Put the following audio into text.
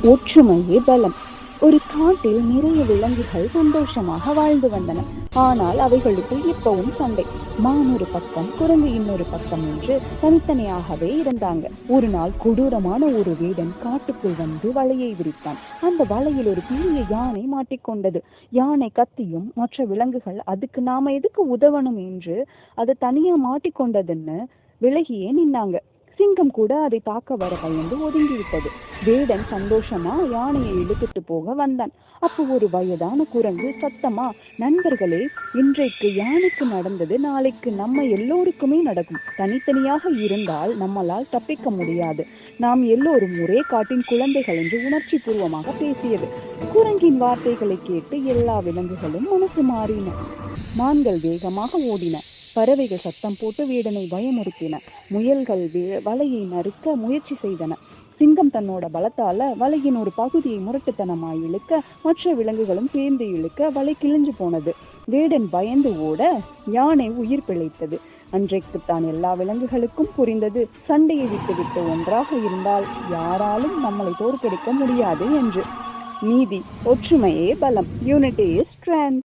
ஒற்றுமையே பலம். ஒரு காட்டில் நிறைய விலங்குகள் சந்தோஷமாக வாழ்ந்து வந்தன. ஆனால் அவைகளுக்குள் இப்பவும் சண்டை. மான் ஒரு பக்கம், குரங்கு இன்னொரு பக்கம் என்று தனித்தனியாகவே இருந்தாங்க. ஒரு நாள் கொடூரமான ஒரு வேடன் காட்டுக்குள் வந்து வலையை விரித்தான். அந்த வலையில் ஒரு பெரிய யானை மாட்டிக்கொண்டது. யானை கத்தியும் மற்ற விலங்குகள் அதுக்கு நாம எதுக்கு உதவணும் என்று அது தனியா மாட்டிக்கொண்டதுன்னு விலகியே நின்னாங்க. சிங்கம் கூட அதை தாக்க வர பயந்து ஒதுங்கிவிட்டது. வேடன் சந்தோஷமா யானையை இழுத்துட்டு போக வந்தான். அப்போ ஒரு வயதான குரங்கு சத்தமா, நண்பர்களே, இன்றைக்கு யானைக்கு நடந்தது நாளைக்கு நம்ம எல்லோருக்குமே நடக்கும். தனித்தனியாக இருந்தால் நம்மளால் தப்பிக்க முடியாது. நாம் எல்லோரும் ஒரே காட்டின் குழந்தைகள் என்று உணர்ச்சி பூர்வமாக பேசியது. குரங்கின் வார்த்தைகளை கேட்டு எல்லா விலங்குகளும் மனசு மாறின. மான்கள் வேகமாக ஓடின. பறவைகள் சத்தம் போட்டு வேடனை பயமுறுத்தின. முயல்கள் வலையை நறுக்க முயற்சி செய்தன. சிங்கம் தன்னோட பலத்தால வலையின் ஒரு பகுதியை முரட்டுத்தனமாய் இழுக்க மற்ற விலங்குகளும் சேர்ந்து இழுக்க வலை கிழிஞ்சு போனது. வேடன் பயந்து ஓட யானை உயிர் பிழைத்தது. அன்றைக்குத்தான் எல்லா விலங்குகளுக்கும் புரிந்தது, சண்டையை விட்டுவிட்டு ஒன்றாக இருந்தால் யாராலும் நம்மளை தோற்கடிக்க முடியாது என்று. நீதி, ஒற்றுமையே பலம். Unity is strength.